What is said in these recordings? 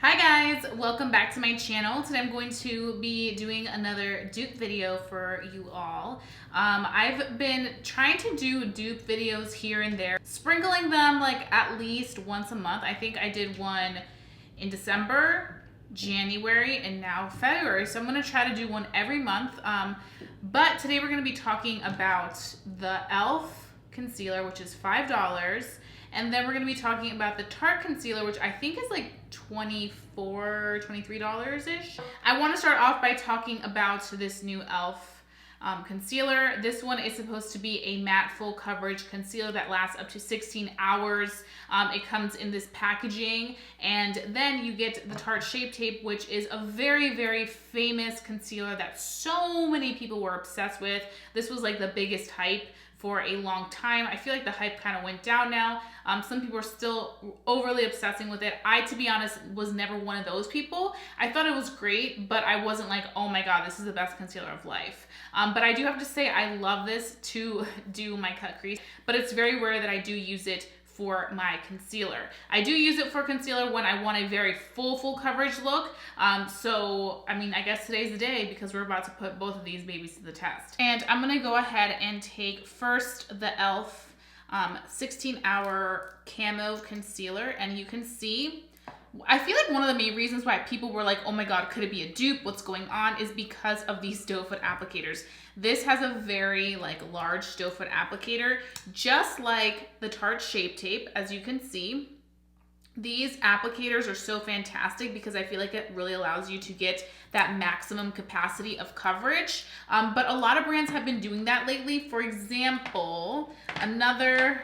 Hi guys, welcome back to my channel. Today I'm going to be doing another dupe video for you all. I've been trying to do dupe videos here and there, sprinkling them like at least once a month. I think I did one in December, January, and now February. So I'm gonna try to do one every month. But today we're gonna be talking about the e.l.f. concealer, which is $5. And then we're going to be talking about the Tarte concealer, which I think is like $24, $23-ish. I want to start off by talking about this new e.l.f. Concealer. This one is supposed to be a matte full coverage concealer that lasts up to 16 hours. It comes in this packaging, and then you get the Tarte Shape Tape, which is a very, very famous concealer that so many people were obsessed with. This was like the biggest hype for a long time. I feel like the hype kind of went down now. Some people are still overly obsessing with it. I, to be honest, was never one of those people. I thought it was great, but I wasn't like, oh my God, this is the best concealer of life. But I do have to say, I love this to do my cut crease, but it's very rare that I do use it for my concealer. I do use it for concealer when I want a very full coverage look. So, I mean, I guess today's the day because we're about to put both of these babies to the test. And I'm gonna go ahead and take first the e.l.f. 16-hour Camo Concealer, and you can see, I feel like one of the main reasons why people were like, oh my God, could it be a dupe? What's going on? Is because of these doe foot applicators. This has a very large doe foot applicator, just like the Tarte Shape Tape, as you can see. These applicators are so fantastic because I feel like it really allows you to get that maximum capacity of coverage. But a lot of brands have been doing that lately. For example, another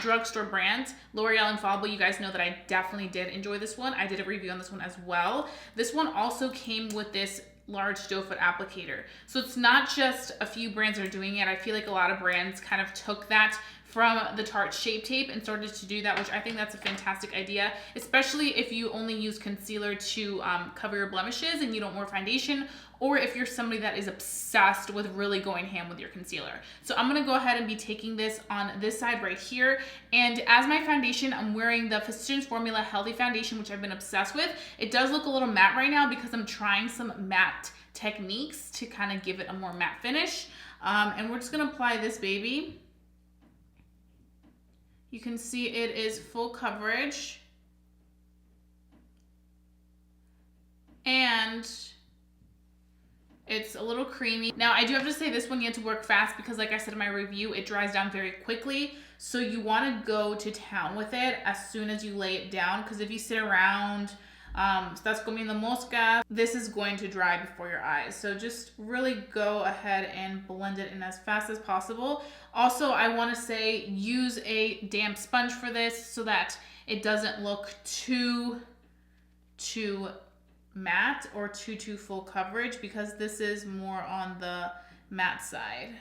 drugstore brand, L'Oreal Infallible. You guys know that I definitely did enjoy this one. I did a review on this one as well. This one also came with this large doe foot applicator. So it's not just a few brands that are doing it. I feel like a lot of brands kind of took that from the Tarte Shape Tape and started to do that, which I think that's a fantastic idea, especially if you only use concealer to cover your blemishes and you don't wear foundation, or if you're somebody that is obsessed with really going ham with your concealer. So I'm gonna go ahead and be taking this on this side right here. And as my foundation, I'm wearing the Physicians Formula Healthy Foundation, which I've been obsessed with. It does look a little matte right now because I'm trying some matte techniques to kind of give it a more matte finish. And we're just gonna apply this baby. You can see it is full coverage. And it's a little creamy. Now, I do have to say this one you have to work fast because like I said in my review, it dries down very quickly. So you want to go to town with it as soon as you lay it down, because if you sit around, estás comiendo mosca, this is going to dry before your eyes. So just really go ahead and blend it in as fast as possible. Also, I want to say use a damp sponge for this so that it doesn't look too matte or too full coverage, because this is more on the matte side.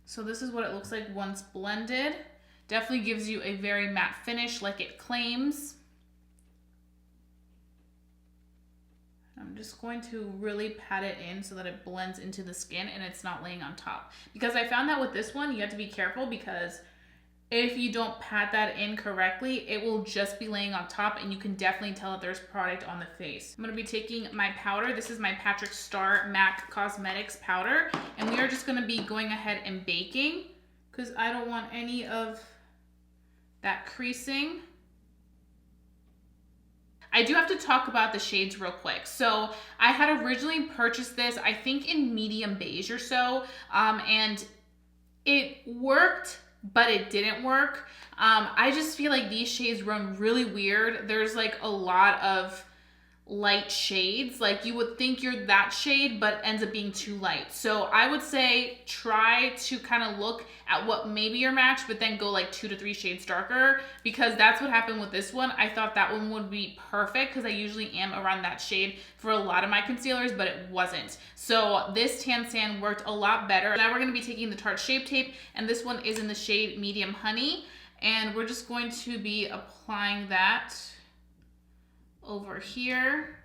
So this is what it looks like once blended. Definitely gives you a very matte finish like it claims. I'm just going to really pat it in so that it blends into the skin and it's not laying on top. Because I found that with this one, you have to be careful because if you don't pat that in correctly, it will just be laying on top and you can definitely tell that there's product on the face. I'm gonna be taking my powder. This is my Patrick Star MAC Cosmetics powder. And we are just gonna be going ahead and baking because I don't want any of that creasing. I do have to talk about the shades real quick. So I had originally purchased this, I think in medium beige or so, and it worked, but it didn't work. I just feel like these shades run really weird. There's like a lot of light shades. Like you would think you're that shade, but ends up being too light. So I would say try to kind of look at what maybe your match, but then go like 2 to 3 shades darker, because that's what happened with this one. I thought that one would be perfect because I usually am around that shade for a lot of my concealers, but it wasn't. So this tan sand worked a lot better. Now we're going to be taking the Tarte Shape Tape, and this one is in the shade Medium Honey, and we're just going to be applying that over here.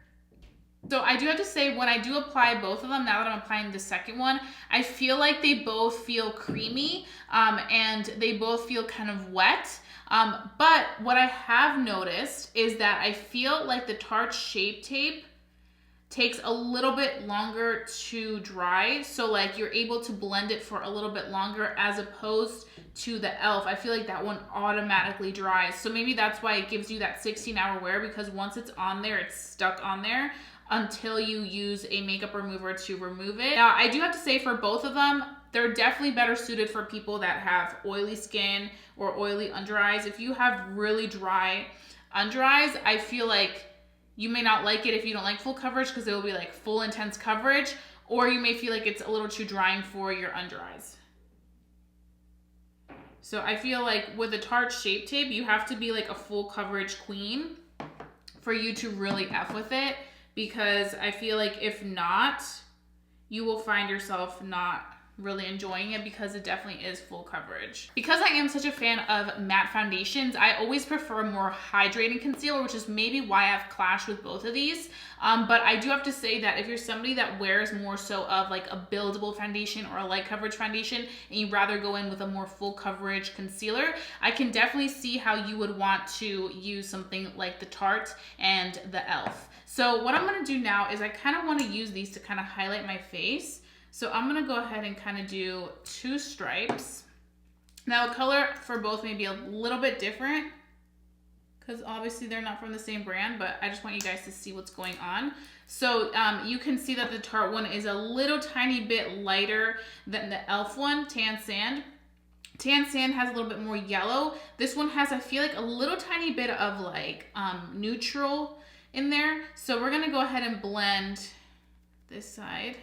So I do have to say, when I do apply both of them, now that I'm applying the second one, I feel like they both feel creamy and they both feel kind of wet. But what I have noticed is that I feel like the Tarte Shape Tape takes a little bit longer to dry. So like you're able to blend it for a little bit longer as opposed to the e.l.f. I feel like that one automatically dries. So maybe that's why it gives you that 16-hour wear, because once it's on there, it's stuck on there until you use a makeup remover to remove it. Now, I do have to say for both of them, they're definitely better suited for people that have oily skin or oily under eyes. If you have really dry under eyes, I feel like you may not like it if you don't like full coverage, because it will be like full intense coverage, or you may feel like it's a little too drying for your under eyes. So I feel like with the Tarte Shape Tape, you have to be like a full coverage queen for you to really F with it, because I feel like if not, you will find yourself not really enjoying it, because it definitely is full coverage. Because I am such a fan of matte foundations, I always prefer more hydrating concealer, which is maybe why I've clashed with both of these. But I do have to say that if you're somebody that wears more so of like a buildable foundation or a light coverage foundation, and you'd rather go in with a more full coverage concealer, I can definitely see how you would want to use something like the Tarte and the e.l.f. So what I'm gonna do now is I kind of want to use these to kind of highlight my face. So I'm gonna go ahead and kind of do 2 stripes. Now the color for both may be a little bit different, because obviously they're not from the same brand, but I just want you guys to see what's going on. So you can see that the Tarte one is a little tiny bit lighter than the e.l.f. one, Tan Sand. Tan Sand has a little bit more yellow. This one has, I feel like, a little tiny bit of like neutral in there. So we're gonna go ahead and blend this side.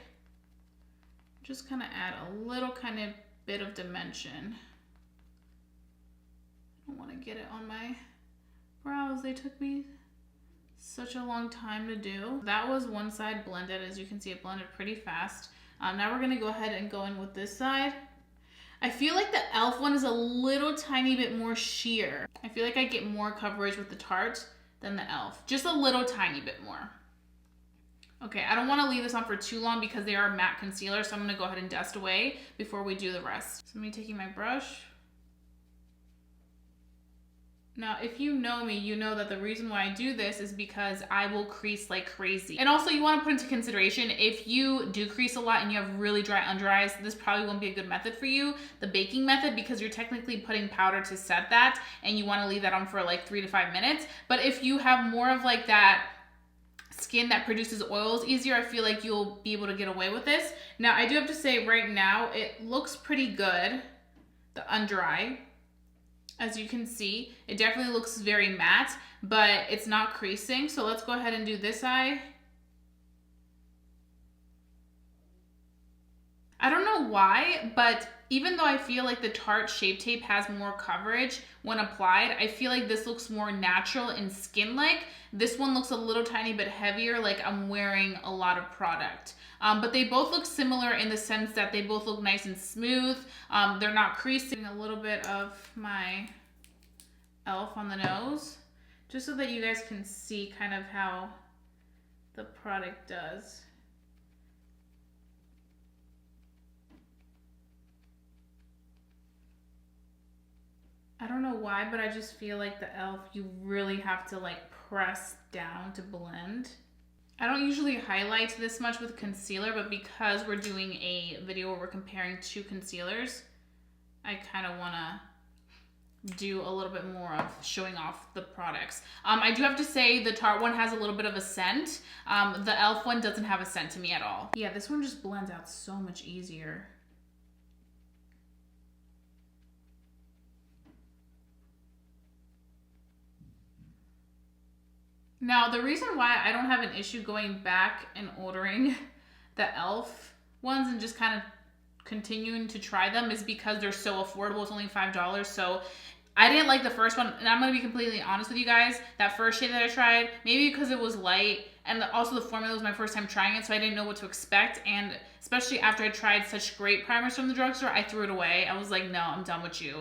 Just kind of add a little kind of bit of dimension. I don't want to get it on my brows. They took me such a long time to do. That was one side blended. As you can see, it blended pretty fast. Now we're going to go ahead and go in with this side. I feel like the e.l.f. one is a little tiny bit more sheer. I feel like I get more coverage with the Tarte than the e.l.f. Just a little tiny bit more. Okay, I don't want to leave this on for too long because they are matte concealer, so I'm going to go ahead and dust away before we do the rest. So I'm taking my brush. Now, if you know me, you know that the reason why I do this is because I will crease like crazy. And also you want to put into consideration, if you do crease a lot and you have really dry under eyes, this probably won't be a good method for you, the baking method, because you're technically putting powder to set that and you want to leave that on for like 3 to 5 minutes. But if you have more of like that skin that produces oils easier, I feel like you'll be able to get away with this. Now, I do have to say right now, it looks pretty good, the under eye. As you can see, it definitely looks very matte, but it's not creasing. So let's go ahead and do this eye. I don't know why, but even though I feel like the Tarte Shape Tape has more coverage when applied, I feel like this looks more natural and skin-like. This one looks a little tiny bit heavier, like I'm wearing a lot of product. But they both look similar in the sense that they both look nice and smooth. They're not creasing. A little bit of my e.l.f. on the nose, just so that you guys can see kind of how the product does. I don't know why, but I just feel like the e.l.f. you really have to like press down to blend. I don't usually highlight this much with concealer, but because we're doing a video where we're comparing 2 concealers, I kind of want to do a little bit more of showing off the products. I do have to say the Tarte one has a little bit of a scent. The e.l.f. one doesn't have a scent to me at all. Yeah, this one just blends out so much easier. Now, the reason why I don't have an issue going back and ordering the e.l.f. ones and just kind of continuing to try them is because they're so affordable. It's only $5. So I didn't like the first one, and I'm going to be completely honest with you guys. That first shade that I tried, maybe because it was light, and also the formula was my first time trying it, so I didn't know what to expect. And especially after I tried such great primers from the drugstore, I threw it away. I was like, no, I'm done with you.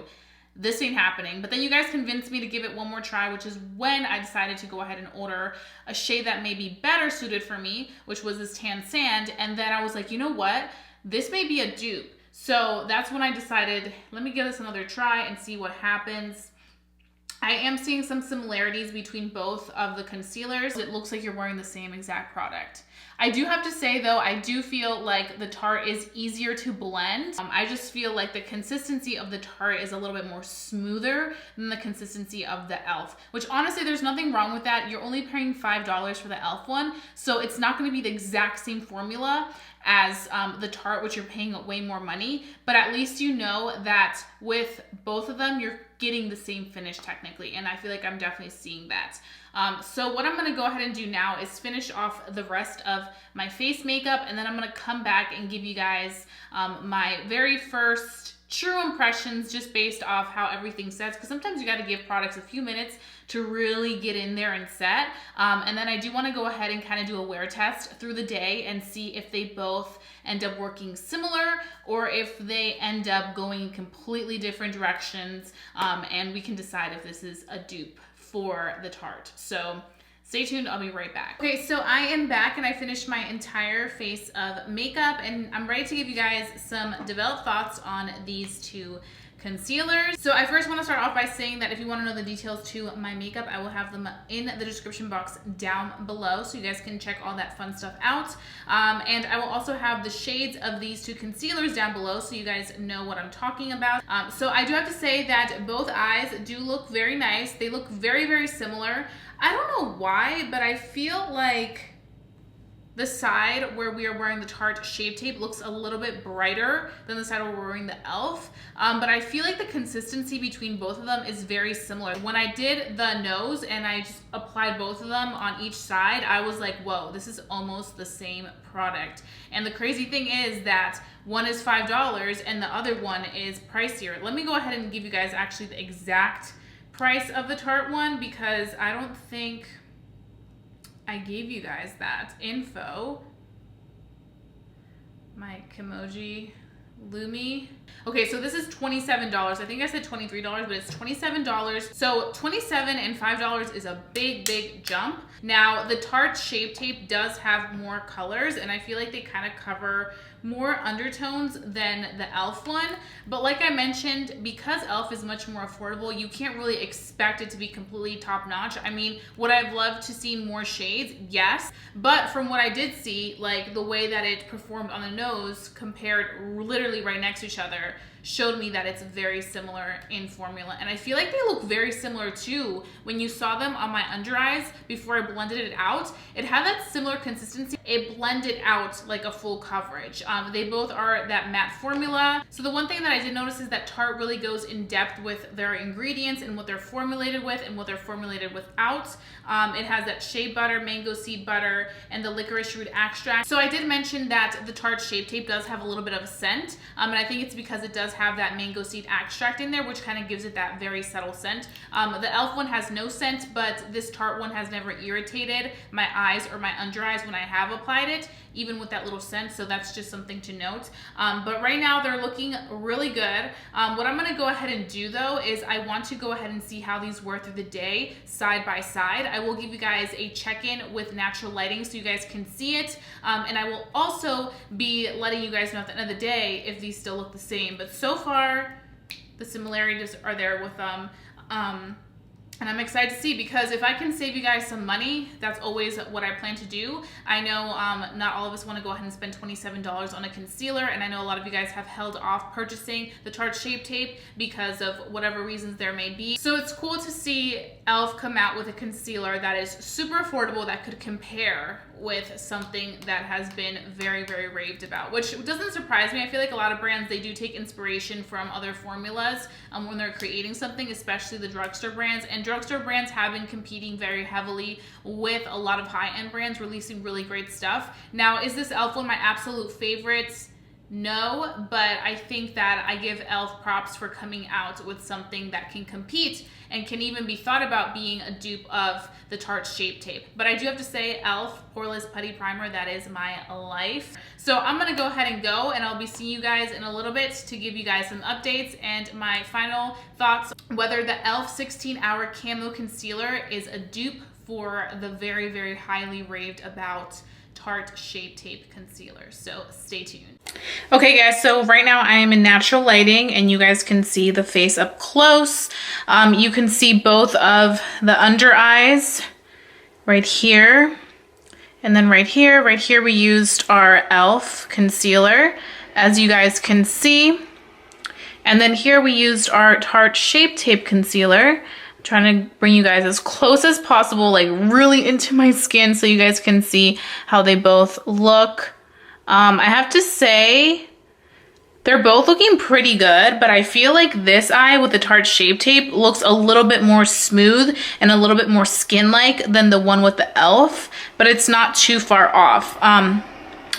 This ain't happening. But then you guys convinced me to give it one more try, which is when I decided to go ahead and order a shade that may be better suited for me, which was this Tan Sand. And then I was like, you know what? This may be a dupe. So that's when I decided, let me give this another try and see what happens. I am seeing some similarities between both of the concealers. It looks like you're wearing the same exact product. I do have to say though, I do feel like the Tarte is easier to blend. I just feel like the consistency of the Tarte is a little bit more smoother than the consistency of the e.l.f. Which honestly, there's nothing wrong with that. You're only paying $5 for the e.l.f. one, so it's not gonna be the exact same formula as the Tarte, which you're paying way more money, but at least you know that with both of them, you're getting the same finish technically, and I feel like I'm definitely seeing that. So what I'm gonna go ahead and do now is finish off the rest of my face makeup, and then I'm gonna come back and give you guys my very first true impressions just based off how everything sets, because sometimes you got to give products a few minutes to really get in there and set. And then I do want to go ahead and kind of do a wear test through the day and see if they both end up working similar or if they end up going in completely different directions, and we can decide if this is a dupe for the Tarte. So stay tuned, I'll be right back. Okay, so I am back and I finished my entire face of makeup, and I'm ready to give you guys some developed thoughts on these two concealers. So I first want to start off by saying that if you want to know the details to my makeup, I will have them in the description box down below, so you guys can check all that fun stuff out. And I will also have the shades of these two concealers down below, so you guys know what I'm talking about. So I do have to say that both eyes do look very nice. They look very, very similar. I don't know why, but I feel like the side where we are wearing the Tarte Shape Tape looks a little bit brighter than the side where we're wearing the e.l.f. But I feel like the consistency between both of them is very similar. When I did the nose and I just applied both of them on each side, I was like, whoa, this is almost the same product. And the crazy thing is that one is $5 and the other one is pricier. Let me go ahead and give you guys actually the exact price of the Tarte one, because I don't think I gave you guys that info. My Kimoji Lumi. Okay, so this is $27. I think I said $23, but it's $27. So $27 and $5 is a big, big jump. Now, the Tarte Shape Tape does have more colors, and I feel like they kind of cover more undertones than the e.l.f. one. But like I mentioned, because e.l.f. is much more affordable, you can't really expect it to be completely top notch. I mean, would I have loved to see more shades? Yes. But from what I did see, like the way that it performed on the nose compared literally right next to each other, showed me that it's very similar in formula. And I feel like they look very similar too. When you saw them on my under eyes before I blended it out, it had that similar consistency. It blended out like a full coverage. They both are that matte formula. So the one thing that I did notice is that Tarte really goes in depth with their ingredients and what they're formulated with and what they're formulated without. It has that shea butter, mango seed butter, and the licorice root extract. So I did mention that the Tarte Shape Tape does have a little bit of a scent, and I think it's because it does have that mango seed extract in there, which kind of gives it that very subtle scent. The e.l.f. one has no scent, but this Tarte one has never irritated my eyes or my under eyes when I have applied it, even with that little scent, so that's just something to note. But right now they're looking really good. What I'm gonna go ahead and do though is I want to go ahead and see how these were through the day, side by side. I will give you guys a check-in with natural lighting so you guys can see it. And I will also be letting you guys know at the end of the day if these still look the same. But so far, the similarities are there with them. And I'm excited to see, because if I can save you guys some money, that's always what I plan to do. I know not all of us want to go ahead and spend $27 on a concealer, and I know a lot of you guys have held off purchasing the Tarte Shape Tape because of whatever reasons there may be. So it's cool to see e.l.f. come out with a concealer that is super affordable, that could compare with something that has been very, very raved about, which doesn't surprise me. I feel like a lot of brands, they do take inspiration from other formulas when they're creating something, especially the drugstore brands. And drugstore brands have been competing very heavily with a lot of high-end brands releasing really great stuff. Now, is this e.l.f. one my absolute favorites? No, but I think that I give e.l.f. props for coming out with something that can compete and can even be thought about being a dupe of the Tarte Shape Tape. But I do have to say, e.l.f. Poreless Putty Primer, that is my life. So I'm gonna go ahead and go, and I'll be seeing you guys in a little bit to give you guys some updates and my final thoughts, whether the e.l.f. 16-Hour Camo Concealer is a dupe for the very, very highly raved about Tarte Shape Tape Concealer. So stay tuned. Okay guys, so right now I am in natural lighting and you guys can see the face up close. You can see both of the under eyes right here. And then right here we used our e.l.f. concealer, as you guys can see. And then here we used our Tarte Shape Tape Concealer. I'm trying to bring you guys as close as possible, like really into my skin so you guys can see how they both look. I have to say, they're both looking pretty good, but I feel like this eye with the Tarte Shape Tape looks a little bit more smooth and a little bit more skin-like than the one with the e.l.f., but it's not too far off.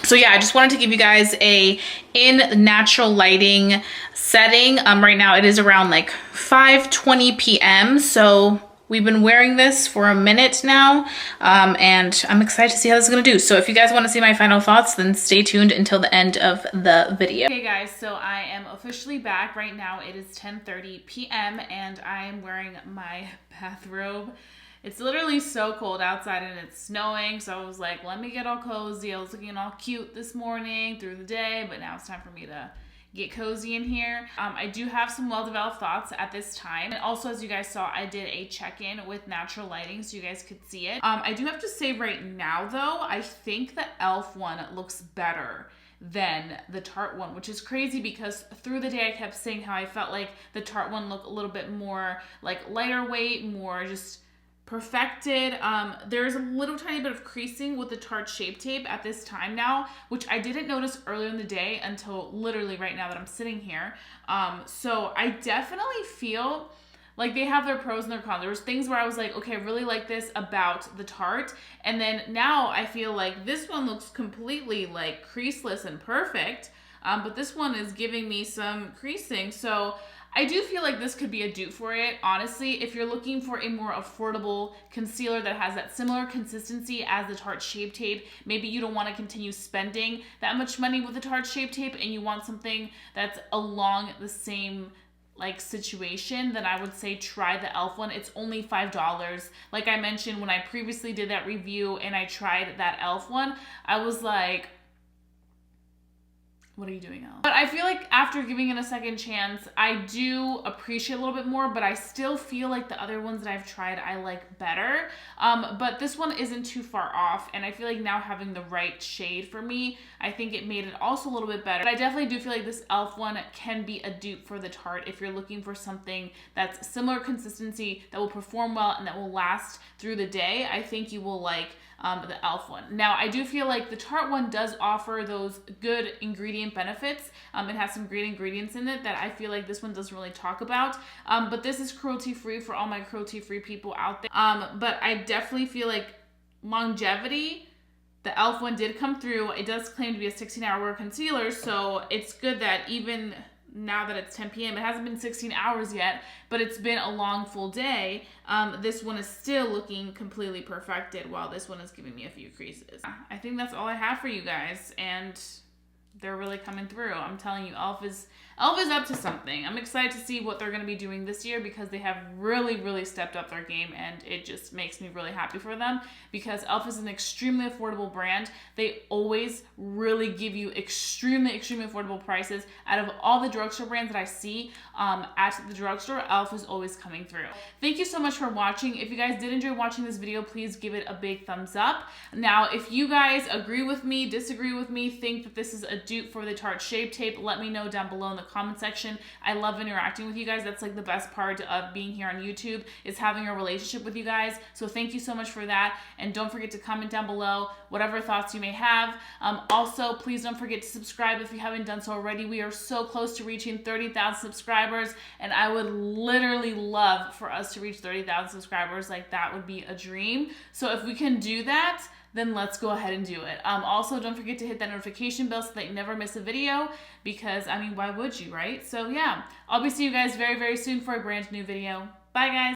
So yeah, I just wanted to give you guys a in natural lighting setting. Right now it is around like 5:20 p.m. So we've been wearing this for a minute now, and I'm excited to see how this is gonna do. So if you guys wanna see my final thoughts, then stay tuned until the end of the video. Okay guys, so I am officially back. Right now it is 10:30 p.m. and I am wearing my bathrobe. It's literally so cold outside and it's snowing, so I was like, let me get all cozy. I was looking all cute this morning through the day, but now it's time for me to get cozy in here. I do have some well-developed thoughts at this time. And also, as you guys saw, I did a check-in with natural lighting so you guys could see it. I do have to say right now though, I think the e.l.f. one looks better than the Tarte one, which is crazy because through the day I kept saying how I felt like the Tarte one looked a little bit more like lighter weight, more just perfected. There's a little tiny bit of creasing with the Tarte Shape Tape at this time now, which I didn't notice earlier in the day until literally right now that I'm sitting here. So I definitely feel like they have their pros and their cons. There was things where I was like, okay, I really like this about the Tarte. And then now I feel like this one looks completely like creaseless and perfect. But this one is giving me some creasing. So I do feel like this could be a dupe for it, honestly. If you're looking for a more affordable concealer that has that similar consistency as the Tarte Shape Tape, maybe you don't want to continue spending that much money with the Tarte Shape Tape and you want something that's along the same like situation, then I would say try the e.l.f. one. It's only $5. Like I mentioned when I previously did that review and I tried that e.l.f. one, I was like, what are you doing, Elle? But I feel like after giving it a second chance, I do appreciate a little bit more, but I still feel like the other ones that I've tried I like better. But this one isn't too far off, and I feel like now having the right shade for me, I think it made it also a little bit better. But I definitely do feel like this e.l.f. one can be a dupe for the Tarte if you're looking for something that's similar consistency, that will perform well, and that will last through the day. I think you will like the e.l.f. one. Now, I do feel like the Tarte one does offer those good ingredient benefits. It has some great ingredients in it that I feel like this one doesn't really talk about. But this is cruelty-free for all my cruelty-free people out there. But I definitely feel like longevity, the e.l.f. one did come through. It does claim to be a 16-hour concealer, so it's good that even now that it's 10 p.m. it hasn't been 16 hours yet, but it's been a long full day. This one is still looking completely perfected while this one is giving me a few creases. I think that's all I have for you guys, and they're really coming through. I'm telling you, e.l.f. is up to something. I'm excited to see what they're going to be doing this year because they have really stepped up their game, and it just makes me really happy for them because e.l.f. is an extremely affordable brand. They always really give you extremely affordable prices. Out of all the drugstore brands that I see at the drugstore, e.l.f. is always coming through. Thank you so much for watching. If you guys did enjoy watching this video, please give it a big thumbs up. Now, if you guys agree with me, disagree with me, think that this is a dupe for the Tarte Shape Tape, let me know down below in the comment section. I love interacting with you guys. That's like the best part of being here on YouTube, is having a relationship with you guys. So thank you so much for that. And don't forget to comment down below whatever thoughts you may have. Also, please don't forget to subscribe if you haven't done so already. We are so close to reaching 30,000 subscribers, and I would literally love for us to reach 30,000 subscribers. Like, that would be a dream. So if we can do that, then let's go ahead and do it. Also, don't forget to hit that notification bell so that you never miss a video, because, I mean, why would you, right? So yeah, I'll be seeing you guys very soon for a brand new video. Bye, guys.